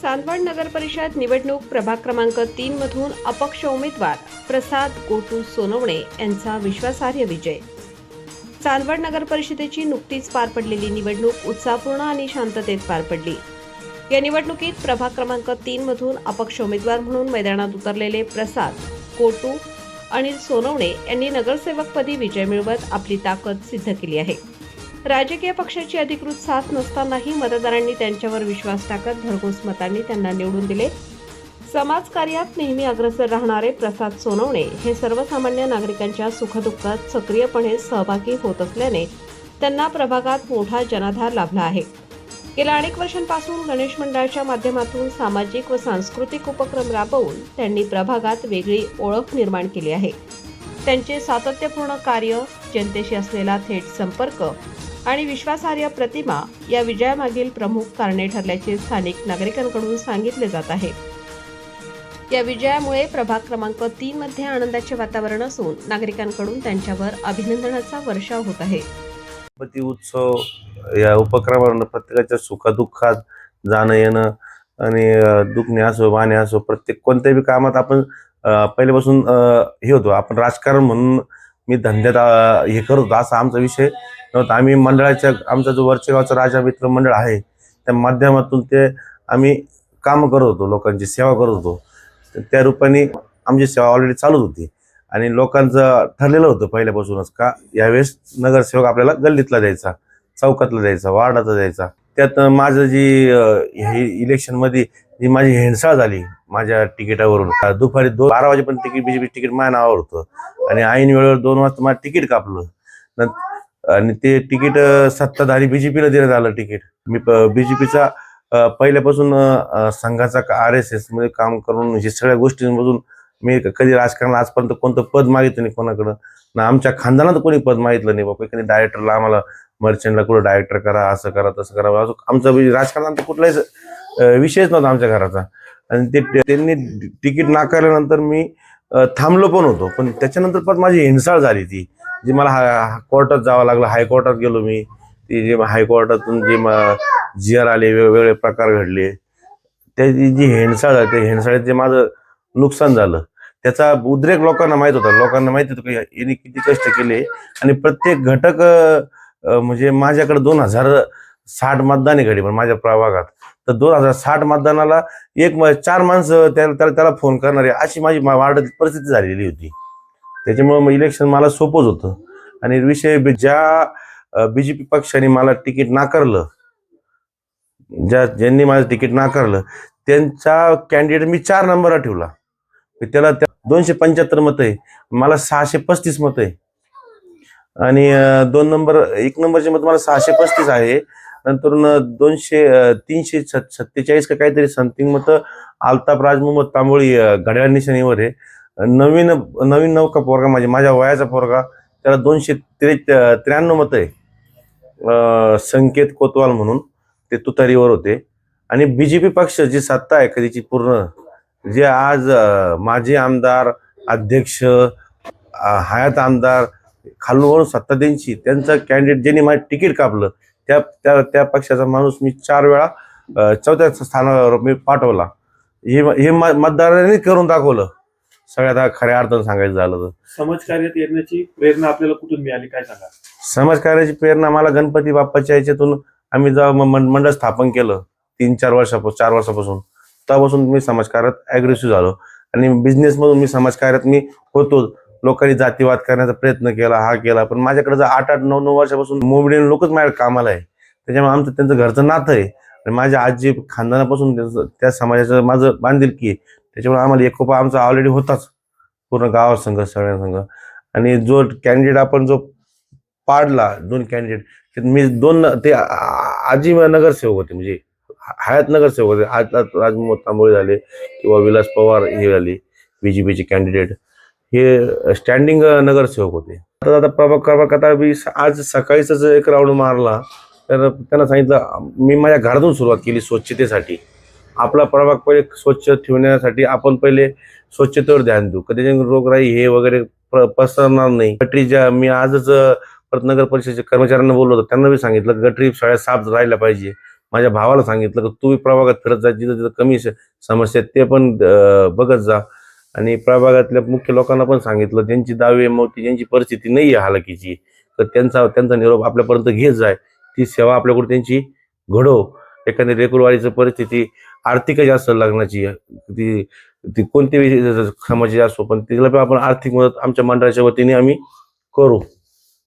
चांदवड नगर परिषद निवडणूक प्रभाग क्रमांक 3 मधून अपक्ष उमेदवार प्रसाद गोटू सोनवणे यांचा विश्वासार्ह विजय। चांदवड नगर परिषदेची नुकतीच पार पडलेली निवडणूक उत्साहपूर्ण आणि शांततेत पार पडली। या निवडणुकीत प्रभाग क्रमांक 3 मधून अपक्ष उमेदवार म्हणून मैदानात उतरलेले प्रसाद गोटू आणि सोनवणे यांनी नगरसेवकपदी विजय मिळवत आपली ताकद सिद्ध केली आहे। राजकीय पक्षाची अधिकृत साथ नसतानाही मतदारांनी त्यांच्यावर विश्वास टाकत भरघोस मतांनी त्यांना निवडून दिले। समाजकार्यात नेहमी अग्रेसर राहणारे प्रसाद सोनवणे हे सर्वसामान्य नागरिकांच्या सुखदुःखात सक्रियपणे सहभागी होत असल्याने त्यांना प्रभागात मोठा जनाधार लाभला आहे। गेल्या अनेक वर्षांपासून गणेश मंडळाच्या माध्यमातून सामाजिक व सांस्कृतिक उपक्रम राबवून त्यांनी प्रभागात वेगळी ओळख निर्माण केली आहे। त्यांचे सातत्यपूर्ण कार्य, जनतेशी असलेला थेट संपर्क आणि विश्वासार्ह प्रतिमा या विजयामागील प्रमुख कारणे ठरल्याचे स्थानिक नागरिकांकडून सांगितले जात आहे। या विजयामुळे प्रभाग क्रमांक 3 मध्ये आनंदाचे वातावरण असून नागरिकांकडून त्यांच्यावर अभिनंदनाचा वर्षाव होत आहे। गणपती उत्सव या उपक्रमाने प्रत्येकाच्या सुखदुःखात जाणं येणं आणि दुखणे असो वाणे असो प्रत्येक कोणत्याही कामात आपण पहिल्यापासून हे होतो। आपण राजकारण म्हणून मी धंद्यात हे करत होतो असा आमचा विषय नव्हता। आम्ही मंडळाच्या आमचा जो वरचेगावचा राजा मित्र मंडळ आहे त्या माध्यमातून ते आम्ही काम करत होतो, लोकांची सेवा करत होतो। त्या रूपाने आमची सेवा ऑलरेडी चालूच होती आणि लोकांचं ठरलेलं होतं पहिल्यापासूनच का यावेळेस नगरसेवक आपल्याला गल्लीतला द्यायचा, चौकातला द्यायचा, वार्डाचा द्यायचा। त्यात माझं जी इलेक्शनमध्ये जी माझी हेंडसाळ झाली माझ्या तिकिटावरून, दुपारी 12 वाजेपर्यंत बीजेपी तिकीट माझ्या नावावर होतं आणि ऐन वेळेवर 2 वाजता माझं तिकीट कापलं आणि ते तिकीट सत्ताधारी बीजेपीला देण्यात आलं तिकीट। मी बीजेपीचा पहिल्यापासून संघाचा RSS मध्ये काम करून हे सगळ्या गोष्टींमधून मी कधी राजकारणात आजपर्यंत कोणतं पद मागितलं नाही कोणाकडं ना, आमच्या खानदानात कोणी पद मागितलं नाही। बाबा कधी डायरेक्टरला आम्हाला मर्चंटला कुठं डायरेक्टर करा, असं करा तसं करा, असं आमचा राजकारणात कुठलाच विषयच नव्हता आमच्या घराचा। आणि त्यांनी तिकीट नाकारल्यानंतर मी थांबलो पण होतो, पण त्याच्यानंतर पण माझी हिंसाळ झाली ती जी मला कोर्टात जावं लागलं। हायकोर्टात गेलो मी, ती जे हायकोर्टातून जे GR आले, वेगवेगळे प्रकार घडले, त्याची जी हेंडसाळ झाली त्या हेंडसाळीत जे माझं नुकसान झालं त्याचा उद्रेक लोकांना माहित होता। लोकांना माहित होतं की यांनी किती कष्ट केले आणि प्रत्येक घटक म्हणजे माझ्याकडे 2060 मतदान आहे घडी पण माझ्या प्रभागात, तर 2060 मतदानाला 4 माणसं त्याला फोन करणारे अशी माझी वार्डात परिस्थिती झालेली होती। त्याच्यामुळे इलेक्शन मला सोपंच होतं। आणि विषय ज्या बीजेपी पक्षाने मला तिकीट नाकारलं, ज्यांनी माझं तिकीट नाकारलं त्यांचा कॅन्डिडेट मी 4 नंबरला ठेवला। त्याला 275 मतं आहे, मला 635 मतं आहे आणि 1 नंबरचे मत मला 635 आहे। नंतर 347 का काहीतरी समथिंग मतं अल्ताफ राज मोहम्मद तांबोळी घड्याळ निशाणीवर आहे। नवीन नौका पोरगा माझ्या वयाचा पोरगा त्याला 293 मतं आहे। संकेत कोतवाल म्हणून ते तुतारीवर होते। आणि बीजेपी पक्ष जी सत्ता आहे कधीची पूर्ण, जे आज माजी आमदार, अध्यक्ष, हयात आमदार खालून सत्ता त्यांची, त्यांचं कॅन्डिडेट ज्यांनी माझं तिकीट कापलं त्या पक्षाचा माणूस मी 4 वेळा 4थ्या स्थानावर मी पाठवला। हे मतदारांनी करून दाखवलं सगळ्यात खऱ्या अर्थानं सांगायचं झालं तर। समाजकार्यात येण्याची प्रेरणा आपल्याला कुठून मिळाली काय सांगा? समाजकार्याची प्रेरणा मला गणपती बाप्पाच्या याच्यातून आम्ही जेव्हा मंडळ स्थापन केलं 4 वर्षापासून तेव्हापासून मी समाजकार्यात ॲग्रेसिव्ह झालो आणि बिझनेसमधून मी समाजकार्यात मी होतो। लोकांनी जातीवाद करण्याचा प्रयत्न केला, हा केला, पण माझ्याकडे जर 8-8, 9-9 वर्षापासून मोबडीने लोकच माझ्या कामाला आहे। त्याच्यामुळे आमचं त्यांचं घरचं नातं आहे आणि माझ्या आजी खानदानापासून त्या समाजाचं माझं बांधिलकी आहे। त्याच्यामुळे आम्हाला एकोपा आमचा ऑलरेडी होताच पूर्ण गावासंघ सगळ्यांसंघ। आणि जो कॅन्डिडेट आपण जो पाडला 2 कॅन्डिडेट, मी 2 ते आजी नगरसेवक होते, म्हणजे हयात नगरसेवक होते। आज राजमोहन तांबोळी झाले किंवा विलास पवार हे झाले बीजेपीचे कॅन्डिडेट, हे स्टँडिंग नगरसेवक होते। आता प्रभाग आज सकाळीच एक राऊंड मारला तर त्यांना सांगितलं मी माझ्या घरातून सुरुवात केली स्वच्छतेसाठी। आपला प्रभाग पहिले स्वच्छ ठेवण्यासाठी आपण पहिले स्वच्छतेवर ध्यान देऊ, कधी रोगराई हे वगैरे पसरणार नाही। गटरीच्या मी आजच नगर परिषदेच्या कर्मचाऱ्यांना बोललो होतो, त्यांना बी सांगितलं गटरी सगळ्या साफ राहिल्या पाहिजे। माझ्या भावाला सांगितलं की तू प्रभागात फिरत जा, जिथं तिथं कमी समस्या आहेत ते पण बघत जा. आणि प्रभागातल्या मुख्य लोकांना पण सांगितलं, ज्यांची दावे मोठी, ज्यांची परिस्थिती नाही आहे हालाकीची, तर त्यांचा निरोप आपल्यापर्यंत घेत जाय, ती सेवा आपल्याकडे त्यांची घडव. एखादी रेकूरवाडीची परिस्थिती आर्थिकच असेल लग्नाची, ती ती कोणतीही समाजाची असो, पण तिला पण आपण आर्थिक मदत आमच्या मंडळाच्या वतीने आम्ही करू.